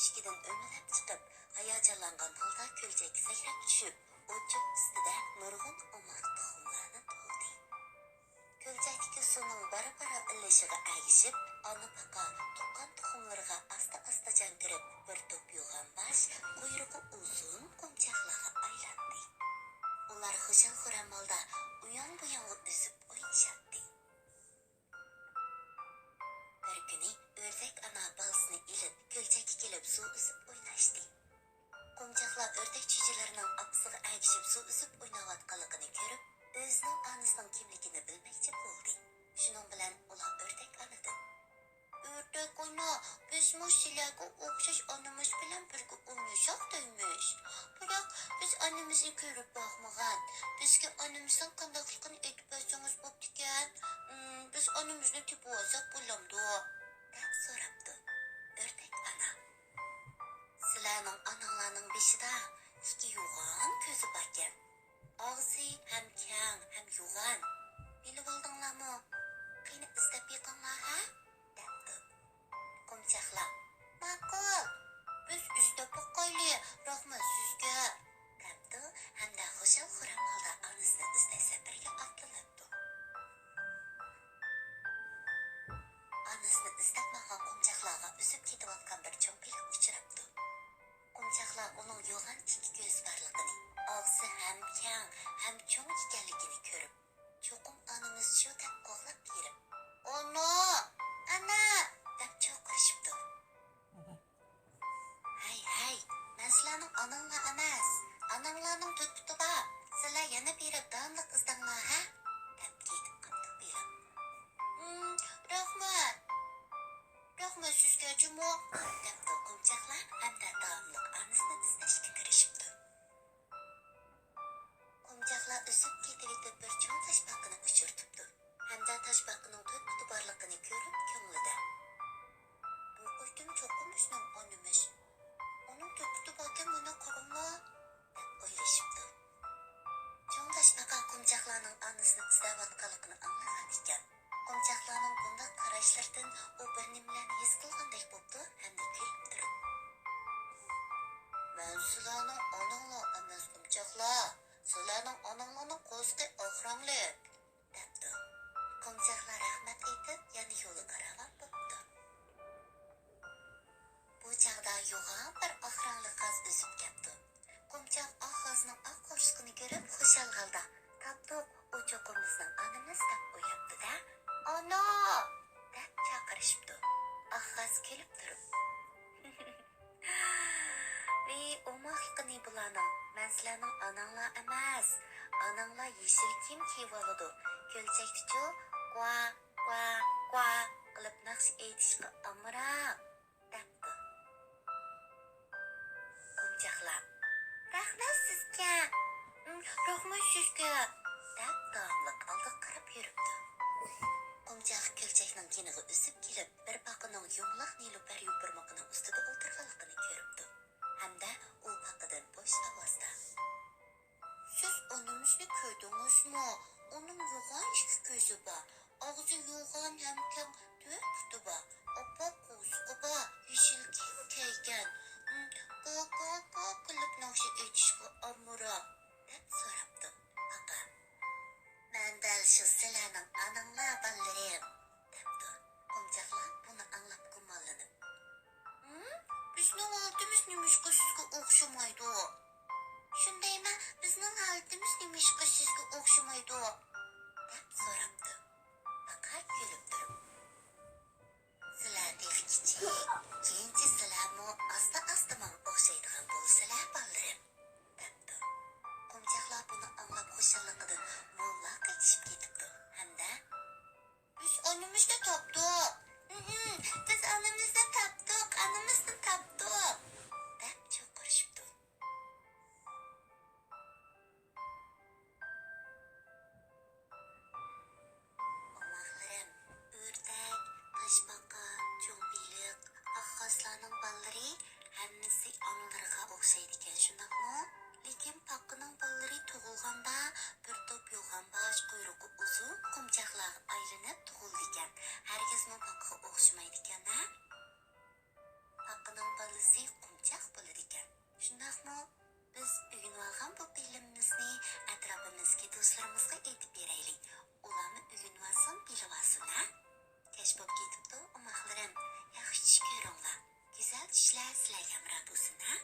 eshigidan o'milab chiqib, hayajonlangan holda ko'lchakka sakrab tushib, o'choq ustida nurg'un omoq tuxumlarni to'ldi. Ko'lchakdagi suvning bara-bara ilishiga agishib, ona baqa tuqqan tuxumlarga asta-asta jon kirib, bir to'p yo'g'on bosh, quyrug'i uzun qo'mchoqlarga aylandi. Ular xushal-xuram holda uyon-buyonga o'sib o'ynashardi. Bir kuni o'rdek ana bolasini ilib, ko'lchakka kelib suv usib o'ynashdi. Qo'mchoqlar o'rdek chujilarining opasiga agishib suv usib o'ynayotganligini ko'rib, o'zining onasining kimligini bilmoqchi bo'ldi. Shuning bilan ular o'rdek anadan: "O'rdek ona, biz sizlarga o'xshash onamiz bilan birga o'ynashaq deymiz. Biroq biz onamizni ko'rib boqmagan. Bizga onamizning qandayligini aytib bersangiz bo'pti-kan. Biz onamizni tepib olsak bo'lamdi?" deb so'rabdi o'rdek ona. "Sizlarning onanglarning beshida ikki yo'g'on ko'zi bor ekan. Og'zi ham keng, ham yo'g'on. Bilib oldinglarmi? Qani izlab yiqinglar, ha?" debdi. Qo'mchoqlar: "Ma'qul, biz izlab boqayli, rahmat sizga", debdi hamda xushal-xuram holda onasini izlay safarga otlanibdi. Onasini izlab maqan qo'mchoqlarga o'sib ketayotgan bir cho'mpilik uchrabdi. Qo'mchoqlar uning yo'g'on ikki ko'zi borligini, og'zi ham keng, ham cho'ng ekanligini ko'rib, cho'qim onamiz shu deb qo'g'lab berib, "Ona, ana!" deb chaqirishibdi. "Hay, men sizlarning onanglar emas, onanglarning to'piti bor. Sizlar yana berib davomliq izdanglar, ha?" deb ketib qoldi berib. Rahmat sizga jumo", debdi qo'mchoqlar hamda davomliq onasini izlashga kirishibdi. Qo'mchoqlar o'sib ketib bir cho'ng toshbaqani uchirtibdi hamda toshbaqaning to'piti borligini ko'rib ko'nglida: "Bu qo'ydim cho'qim bizning onamiz. Uning to'piti borgan buni qaranglar", deb o'ylashibdi. Cho'ng toshbaqa qo'mchoqlarning onasini izlayotganligini anglagan ekan. Qo'mchoqlarning bunday qarashlardan u bir nimalarni his qilgandek bo'pti hamda kulib turib: "Men sizlarning onanglar emas qo'mchoqlar. Sizlarning onanglarning qo'zqi oqranglik", debdi. Qo'mchoqlar rahmat aytib, yana yo'liga ravon bo'ldi. Bu chog'da yo'g'on bir oqrangli qoz o'sib ketdi. Qo'mchoq oq qozning oq qo'rsqini ko'rib xushal holda: "Topdik, u cho'qimizning onamiz" deb o'yabdi-da, "Ona!" deb chaqirishibdi. Oq qoz kulib turib: "Ey, o'moqliqini bularning, men sizlarning onanglar emas. Onanglar yeshil kiyim kiyib oladi. Ko'lchakda-chu, qua, qua, qua qilib naqsh aytishga amroq", debdi. Qo'mchoqlar: "Rahmat sizga, deb davomliq oldiga qarab yuribdi. Qo'mchoq ko'lchakning keniga o'sib kelib, bir baqining yumloq nilupar yupurmoqining ustida o'tirganligini ko'ribdi. Hamda u baqidan bo'sh ovozda: "Siz onamizni ko'rdingizmi? Uning yo'g'on ikki ko'zi bor, og'zi yo'g'on ham keng, to'piti bor, oppoq qo'ziqi bor, yeshil kiyim kiygan. Go qilib naqsh aytishga amroq", deb so'rabdi baqa. "Men dal shu sizlarning onanglar bolalarim", debdi. Qo'mchoqlar buni anglab gumonlanib: "Bizning oldimiz nimishqa sizga o'xshamaydi?" "Shundaymi, bizning oldimiz nimishqa sizga o'xshamaydi?" deb so'rabdi. Baqa kulib turib: "Sizlardek kichik, keyinchi sizlarmi asta-asta menga o'xshaydigan bo'lsalar bolalarim", debdi. Qo'mchoqlar buni anglab xushalligidan mo'llaq qaytishib ketibdi hamda: sizlarga hamroh bo'lsin, ha?